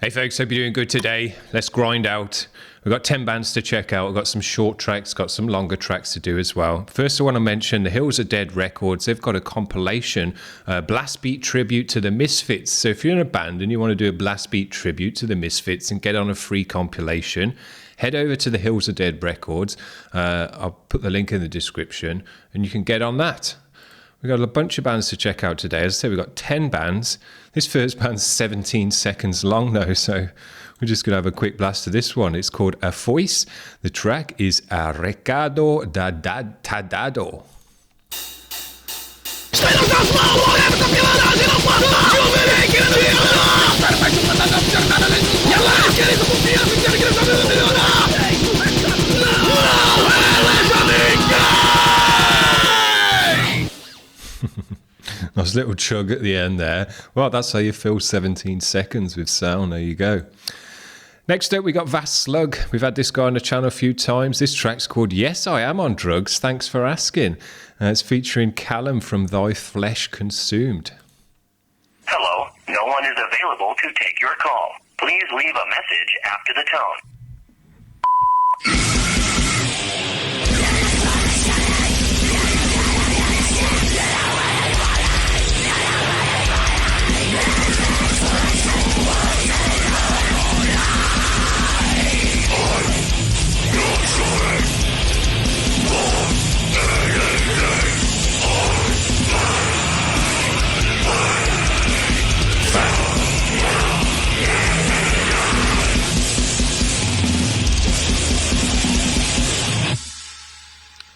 Hey folks, hope you're doing good today. Let's grind out. We've got 10 bands to check out. We've got some short tracks, got some longer tracks to do as well. First, I want to mention the Hills Are Dead Records. They've got a compilation, blast beat tribute to the Misfits. So if you're in a band and you want to do a blast beat tribute to the Misfits and get on a free compilation, head over to the Hills Are Dead Records. I'll put the link in the description and you can get on that. We've got a bunch of bands to check out today. As I said, we've got 10 bands. This first band's 17 seconds long though, so we're just going to have a quick blast to this one. It's called A Phoyce. The track is A Recado Tadado. Nice little chug at the end there. Well, that's how you fill 17 seconds with sound. There you go. Next up, we got Vast Slug. We've had this guy on the channel a few times. This track's called Yes, I Am on Drugs. Thanks for asking. It's featuring Callum from Thy Flesh Consumed. Hello, no one is available to take your call. Please leave a message after the tone.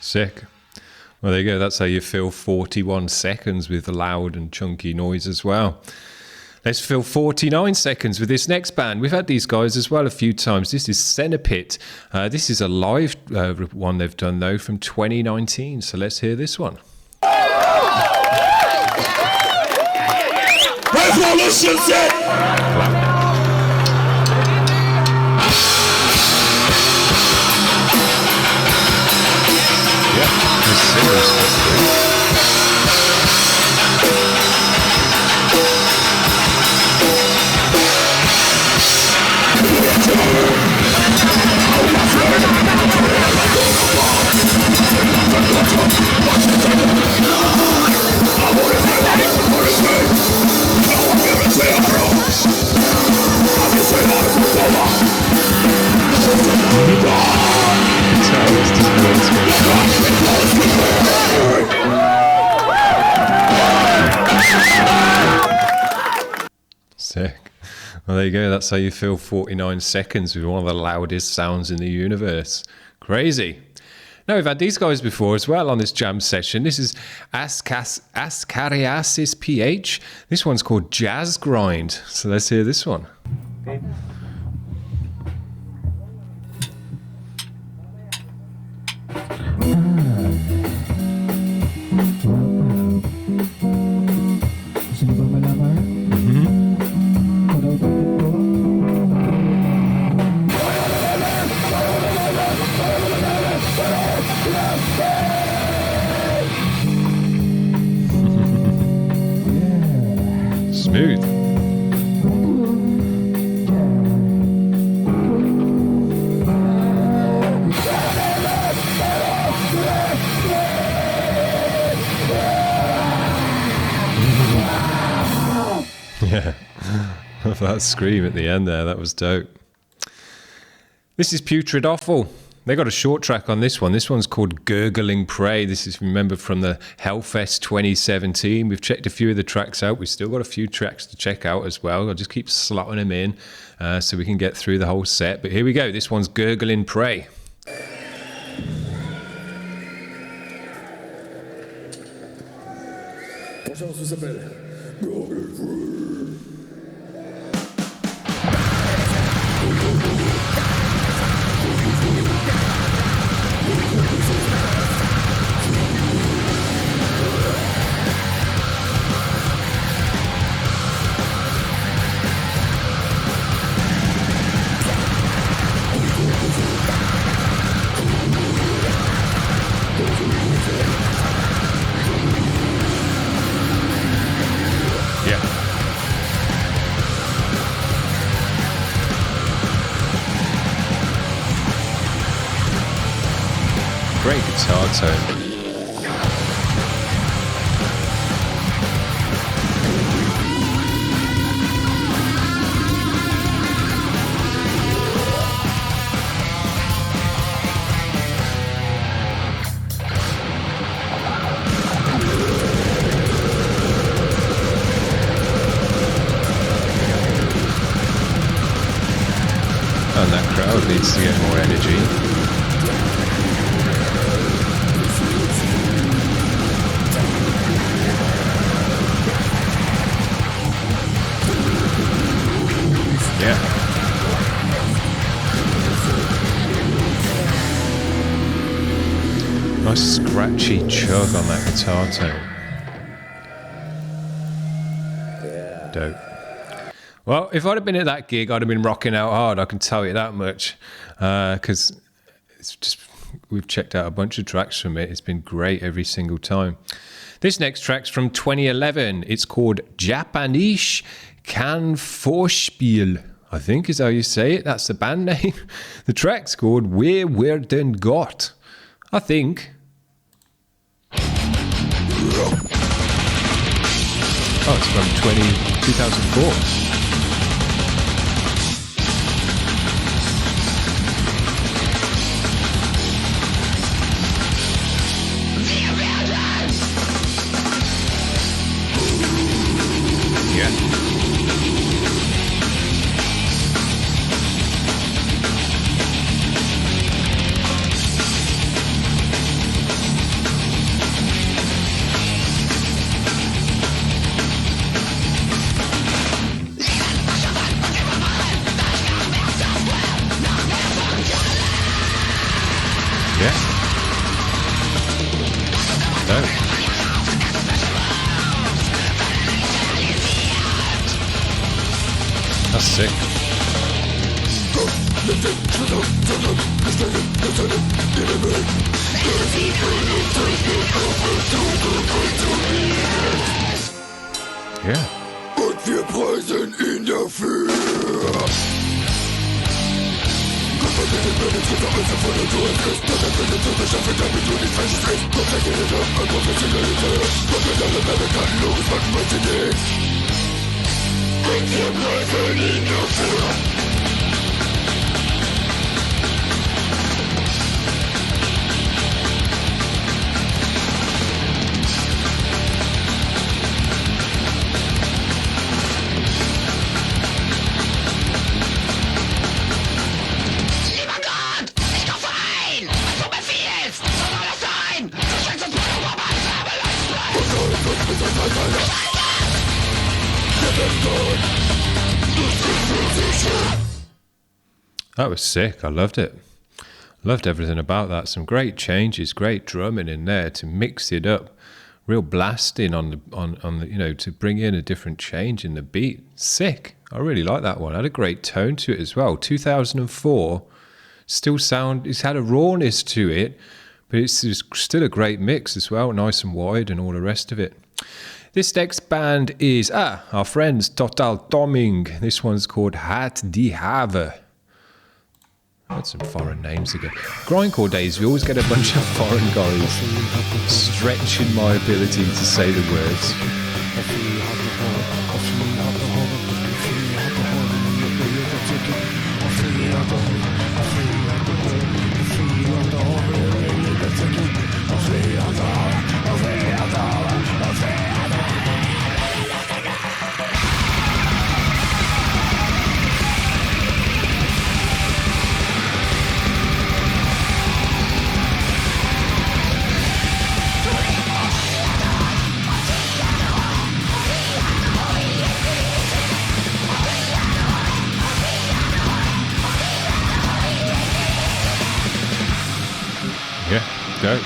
Sick. Well, there you go. That's how you fill 41 seconds with loud and chunky noise as well. Let's fill 49 seconds with this next band. We've had these guys as well a few times. This is Senopit. This is a live one they've done, though, from 2019. So let's hear this one. Revolution set! Sick. Well, there you go. That's how you fill 49 seconds with one of the loudest sounds in the universe. Crazy. Now, we've had these guys before as well on this jam session. This is Ascariasis PH. This one's called Jazz Grind. So let's hear this one. Okay. Smooth. Yeah, that scream at the end there, that was dope. This is Putrid Offal. They got a short track on this one. This one's called Gurgling Prey. This is, remember, from the Hellfest 2017. We've checked a few of the tracks out. We've still got a few tracks to check out as well. I'll just keep slotting them in so we can get through the whole set. But here we go. This one's Gurgling Prey. guitar tone. And that crowd needs to get more energy. Yeah. Nice scratchy chug on that guitar tone. Dope. Well, if I'd have been at that gig, I'd have been rocking out hard, I can tell you that much. Because it's just, we've checked out a bunch of tracks from it. It's been great every single time. This next track's from 2011. It's called Japanische Kampfhörspiele, I think is how you say it. That's the band name. The track's called Wer werden Gott, I think. Oh, it's from 2004. That's sick. Yeah. Und wir preisen ihn dafür. That was sick. I loved it. Loved everything about that. Some great changes, great drumming in there to mix it up. Real blasting on the you know, to bring in a different change in the beat. Sick. I really like that one. Had a great tone to it as well. 2004. Still sound. It's had a rawness to it, but it's still a great mix as well. Nice and wide and all the rest of it. This next band is our friends Tottal Tømming. This one's called Hat die Have. That's some foreign names again. Grindcore days, we always get a bunch of foreign guys stretching my ability to say the words. Yeah, go.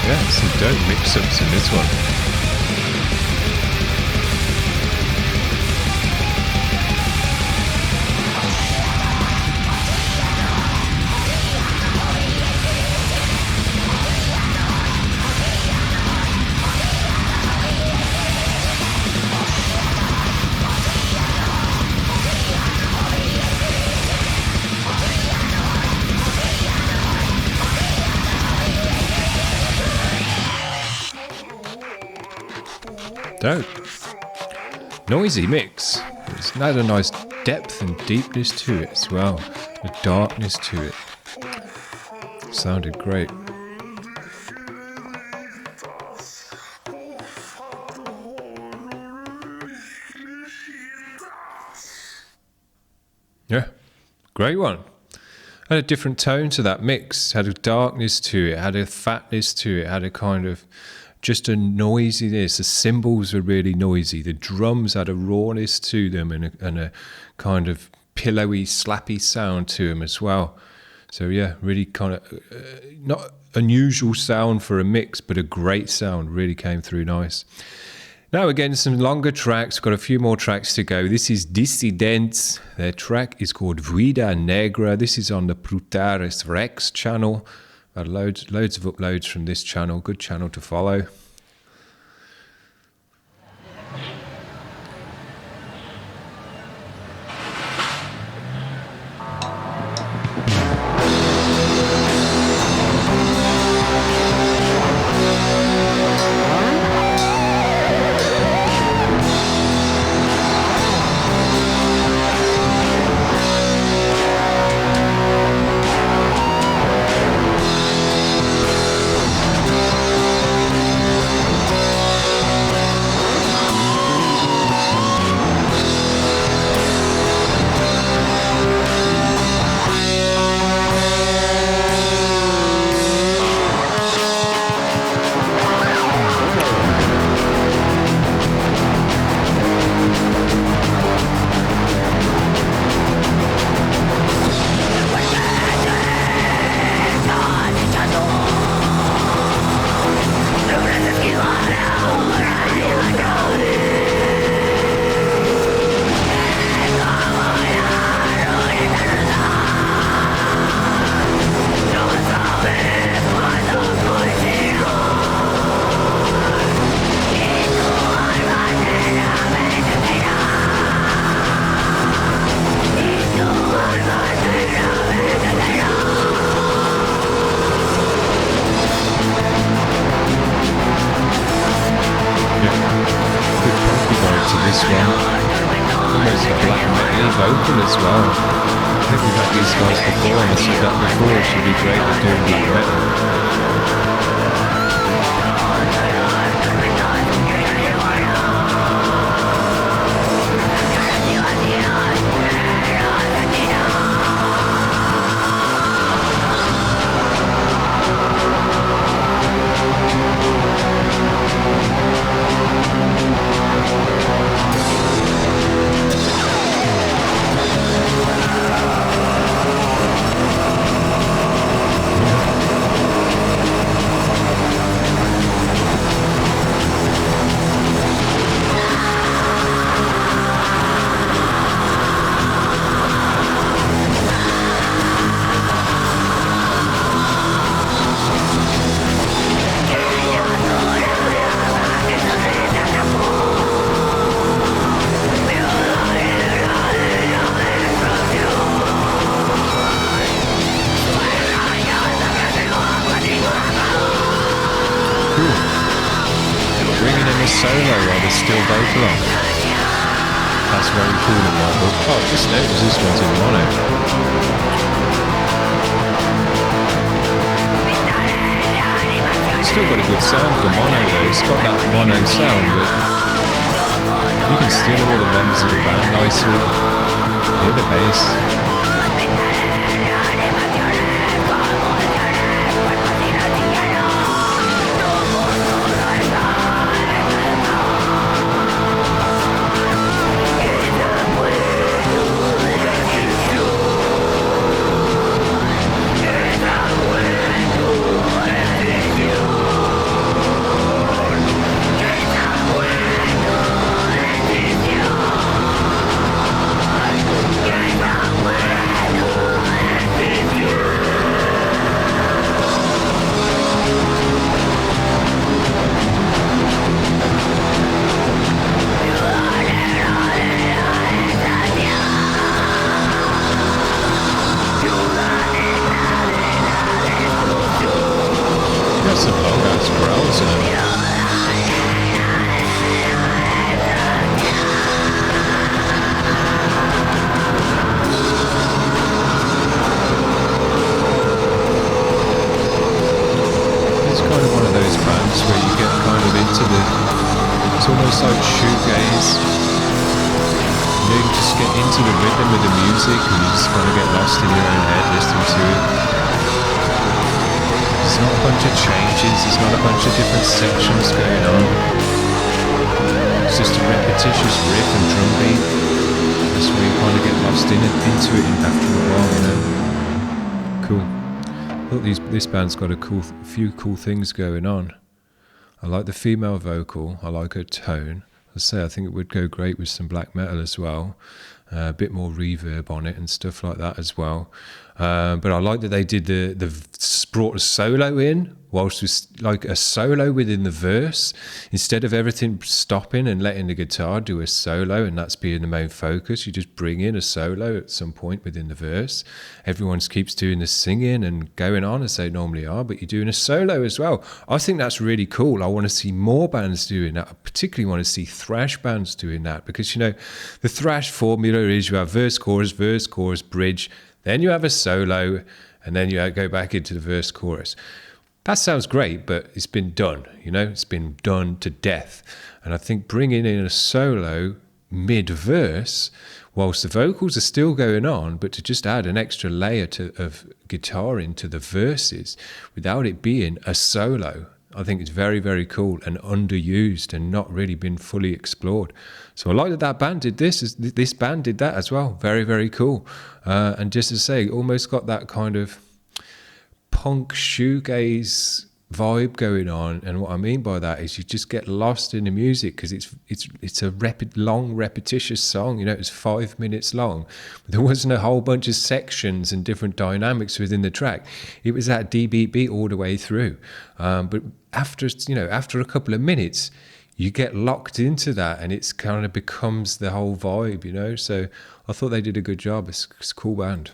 Yeah, some dope mix-ups in this one. Dope. Noisy mix. It's had a nice depth and deepness to it as well. A darkness to it. Sounded great. Yeah, great one. Had a different tone to that mix. Had a darkness to it. Had a fatness to it. Had a kind of just a noisiness. The cymbals were really noisy. The drums had a rawness to them and a kind of pillowy, slappy sound to them as well. So yeah, really kind of not unusual sound for a mix, but a great sound. Really came through nice. Now again, some longer tracks. Got a few more tracks to go. This is Discidentes. Their track is called Vida Negra. This is on the Brutaris Rex channel. Loads of uploads from this channel. Good channel to follow. vocal as well. I think we've had these guys before, and I said that before, it should be great at doing black metal. Solo while there's still vocal on. That's very cool in my book. Oh, I just noticed this one's in mono. It's still got a good sound for mono though. It's got that mono sound, but you can still hear the members of the band nicely. Hear the bass. got some long ass growls in them. It's kind of one of those bands where you get kind of into it's almost like shoegaze. You can just get into the rhythm of the music and you just kind of get lost in your own head listening to it. There's not a bunch of changes, there's not a bunch of different sections going on. It's just a repetitious riff and drum beat. That's where you kind of get lost into it after a while, you know. Cool. I thought this band's got a few cool things going on. I like the female vocal, I like her tone. I think it would go great with some black metal as well. A bit more reverb on it and stuff like that as well. But I like that they did brought a solo in, whilst it was like a solo within the verse. Instead of everything stopping and letting the guitar do a solo and that's being the main focus, you just bring in a solo at some point within the verse. Everyone keeps doing the singing and going on as they normally are, but you're doing a solo as well. I think that's really cool. I want to see more bands doing that. I particularly want to see thrash bands doing that because, you know, the thrash formula is you have verse, chorus, bridge, then you have a solo, and then you go back into the verse, chorus. That sounds great, but it's been done, you know, it's been done to death. And I think bringing in a solo mid-verse, whilst the vocals are still going on, but to just add an extra layer of guitar into the verses without it being a solo, I think it's very, very cool and underused and not really been fully explored. So I like that band did this band did that as well. Very, very cool. And just to say, almost got that kind of punk shoegaze vibe going on. And what I mean by that is you just get lost in the music because it's a long repetitious song. You know, it's 5 minutes long. There wasn't a whole bunch of sections and different dynamics within the track. It was that DBB all the way through. But after a couple of minutes, you get locked into that and it's kind of becomes the whole vibe, you know. So I thought they did a good job. It's a cool band.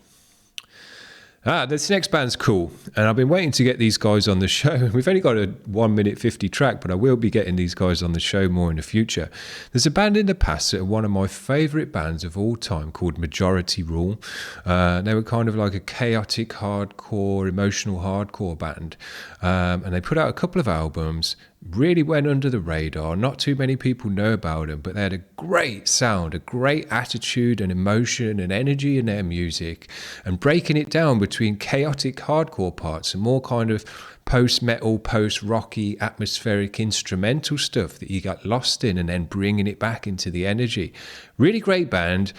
This next band's cool, and I've been waiting to get these guys on the show. We've only got a 1 minute 50 track, but I will be getting these guys on the show more in the future. There's a band in the past that are one of my favourite bands of all time called Majority Rule. They were kind of like a chaotic hardcore, emotional hardcore band, and they put out a couple of albums. Really went under the radar. Not too many people know about them, but they had a great sound, a great attitude and emotion and energy in their music, and breaking it down between chaotic hardcore parts and more kind of post-metal, post-rocky, atmospheric instrumental stuff that you got lost in, and then bringing it back into the energy. Really great band.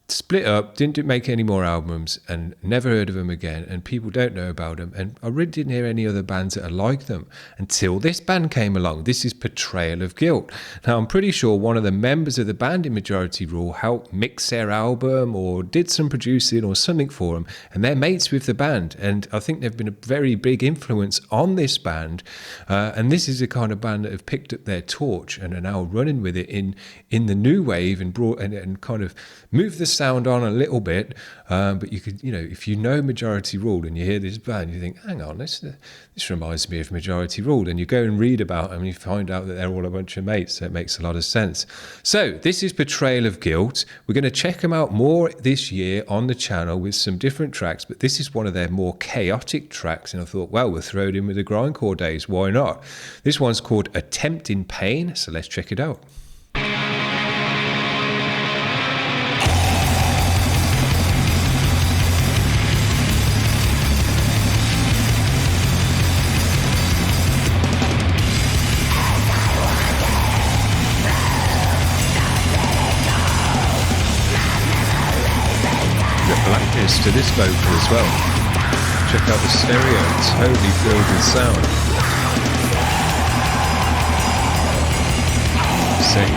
Split up, didn't make any more albums, and never heard of them again, and people don't know about them, and I really didn't hear any other bands that are like them until this band came along. This is Portrayal of Guilt. Now, I'm pretty sure one of the members of the band in Majority Rule helped mix their album or did some producing or something for them, and they're mates with the band, and I think they've been a very big influence on this band, and this is the kind of band that have picked up their torch and are now running with it in the new wave and brought and kind of moved the sound on a little bit, but you could, you know, if you know Majority Rule and you hear this band, you think, hang on, this reminds me of Majority Rule, and you go and read about them and you find out that they're all a bunch of mates, so it makes a lot of sense. So this is Portrayal of Guilt. We're going to check them out more this year on the channel with some different tracks, but this is one of their more chaotic tracks, and I thought, well, we'll throw it in with the grindcore days, why not? This one's called Attempt in Pain, so let's check it out. To this vocal as well. Check out the stereo, it's totally filled with sound. Sick.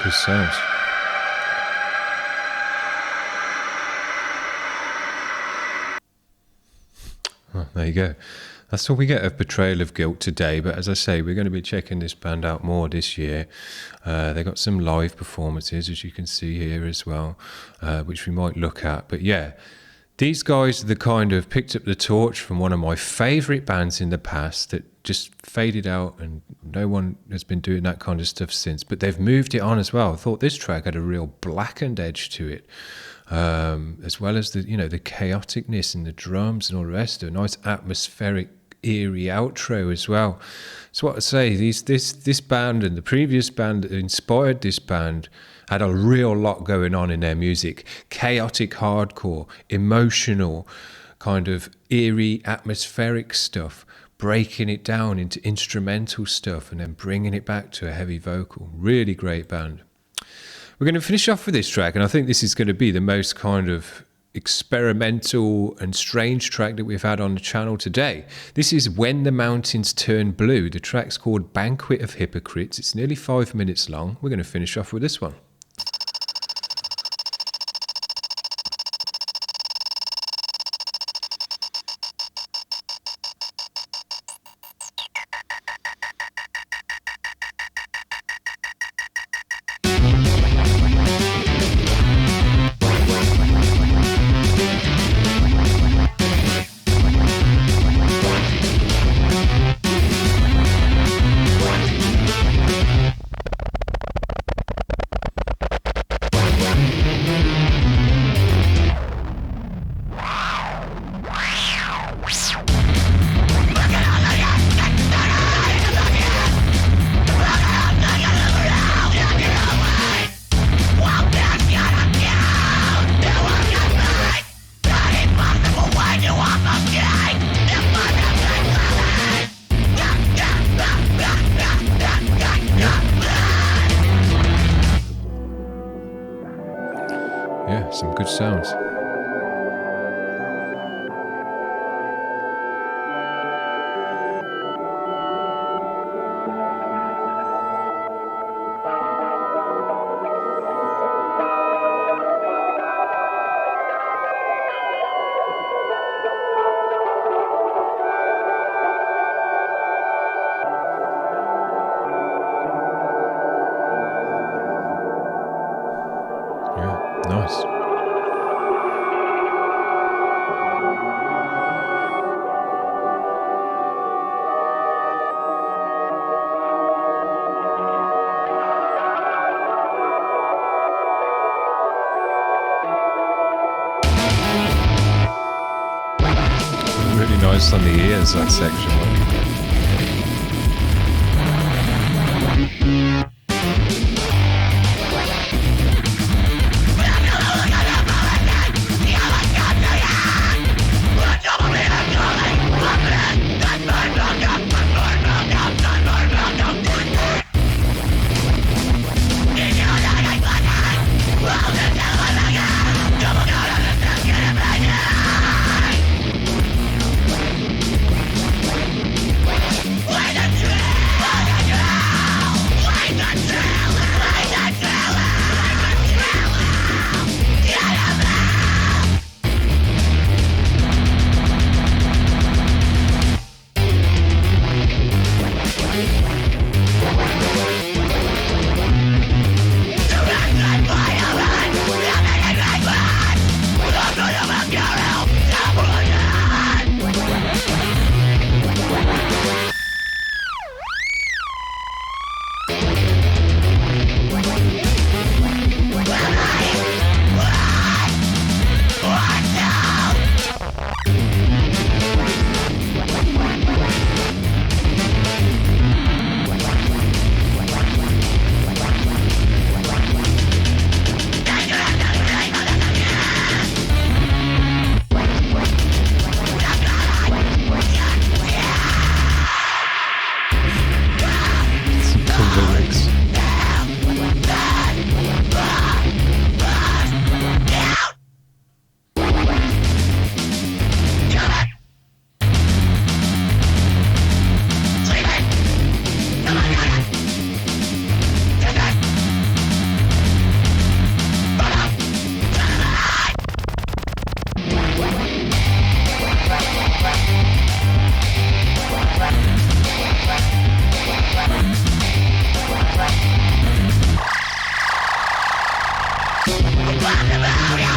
Good sounds. Oh, there you go. That's all we get of Portrayal of Guilt today. But as I say, we're going to be checking this band out more this year. They got some live performances, as you can see here as well, which we might look at. But yeah, these guys are the kind of picked up the torch from one of my favourite bands in the past that just faded out, and no one has been doing that kind of stuff since. But they've moved it on as well. I thought this track had a real blackened edge to it. As well as the chaoticness in the drums and all the rest of it. A nice atmospheric, eerie outro as well. So what I say, this band and the previous band that inspired this band had a real lot going on in their music. Chaotic hardcore, emotional, kind of eerie, atmospheric stuff, breaking it down into instrumental stuff and then bringing it back to a heavy vocal. Really great band. We're going to finish off with this track, and I think this is going to be the most kind of experimental and strange track that we've had on the channel today. This is When the Mountains Turn Blue. The track's called Banquet of Hypocrites. It's nearly 5 minutes long. We're going to finish off with this one. Yeah, some good sounds. Yeah, nice. Really nice on the ears, that section. I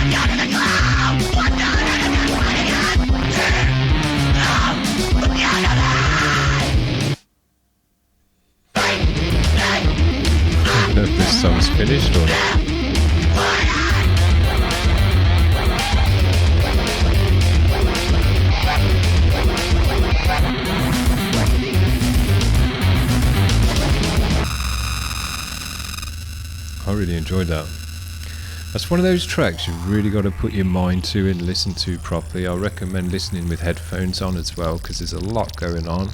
don't know if this song's finished or not. I really enjoyed that. That's one of those tracks you've really got to put your mind to and listen to properly. I recommend listening with headphones on as well, because there's a lot going on,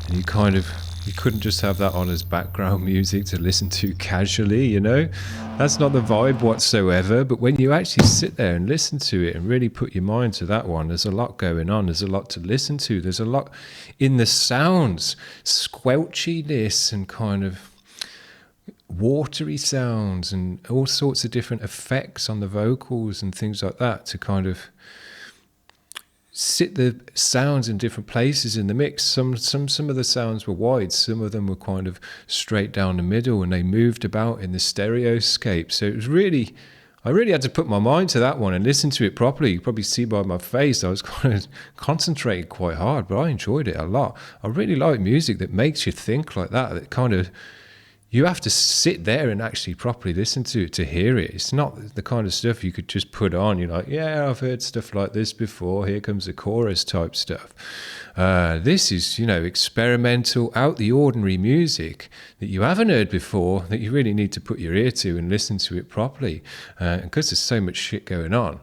and you couldn't just have that on as background music to listen to casually, you know? That's not the vibe whatsoever. But when you actually sit there and listen to it and really put your mind to that one, there's a lot going on. There's a lot to listen to. There's a lot in the sounds, squelchiness and kind of watery sounds and all sorts of different effects on the vocals and things like that to kind of sit the sounds in different places in the mix. Some of the sounds were wide, some of them were kind of straight down the middle, and they moved about in the stereoscape. So it was really, I really had to put my mind to that one and listen to it properly. You probably see by my face I was kind of concentrating quite hard, but I enjoyed it a lot. I really like music that makes you think like that, that kind of, you have to sit there and actually properly listen to it to hear it. It's not the kind of stuff you could just put on. You're like, yeah, I've heard stuff like this before. Here comes the chorus type stuff. This is, experimental, out the ordinary music that you haven't heard before, that you really need to put your ear to and listen to it properly. And because there's so much shit going on,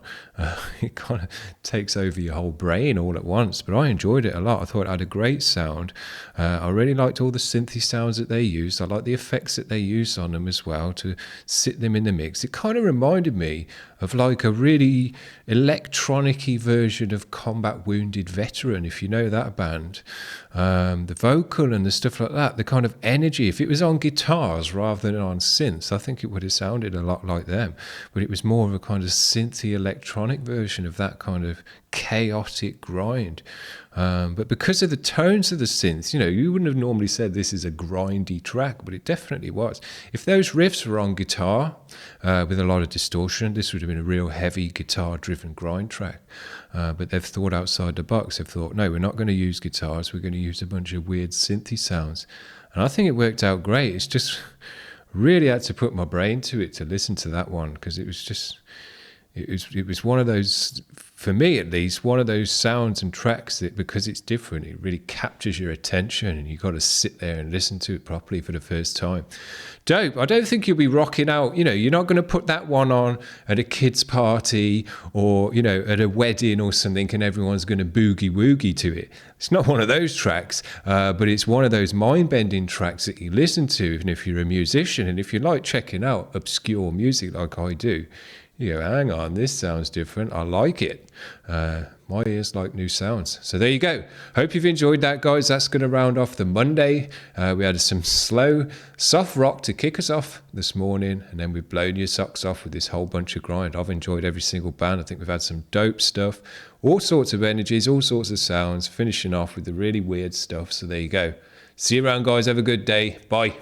it kind of takes over your whole brain all at once. But I enjoyed it a lot. I thought it had a great sound. I really liked all the synthy sounds that they used. I liked the effects that they used on them as well to sit them in the mix. It kind of reminded me of like a really electronic-y version of Combat Wounded Veteran, if you know that band. The vocal and the stuff like that, the kind of energy, if it was on guitars rather than on synths, I think it would have sounded a lot like them. But it was more of a kind of synthy electronic version of that kind of chaotic grind. But because of the tones of the synths, you wouldn't have normally said this is a grindy track, but it definitely was. If those riffs were on guitar with a lot of distortion, this would have been a real heavy guitar-driven grind track. But they've thought outside the box. They've thought, no, we're not going to use guitars. We're going to use a bunch of weird synthy sounds. And I think it worked out great. It's just really had to put my brain to it to listen to that one, because it was just... It was one of those, for me at least, one of those sounds and tracks that, because it's different, it really captures your attention, and you've got to sit there and listen to it properly for the first time. Dope. I don't think you'll be rocking out, you're not going to put that one on at a kid's party or, at a wedding or something, and everyone's going to boogie woogie to it. It's not one of those tracks, but it's one of those mind-bending tracks that you listen to, even if you're a musician, and if you like checking out obscure music like I do, you go, hang on, this sounds different. I like it. My ears like new sounds. So there you go. Hope you've enjoyed that, guys. That's going to round off the Monday. We had some slow, soft rock to kick us off this morning, and then we've blown your socks off with this whole bunch of grind. I've enjoyed every single band. I think we've had some dope stuff, all sorts of energies, all sorts of sounds, finishing off with the really weird stuff. So there you go. See you around, guys. Have a good day. Bye.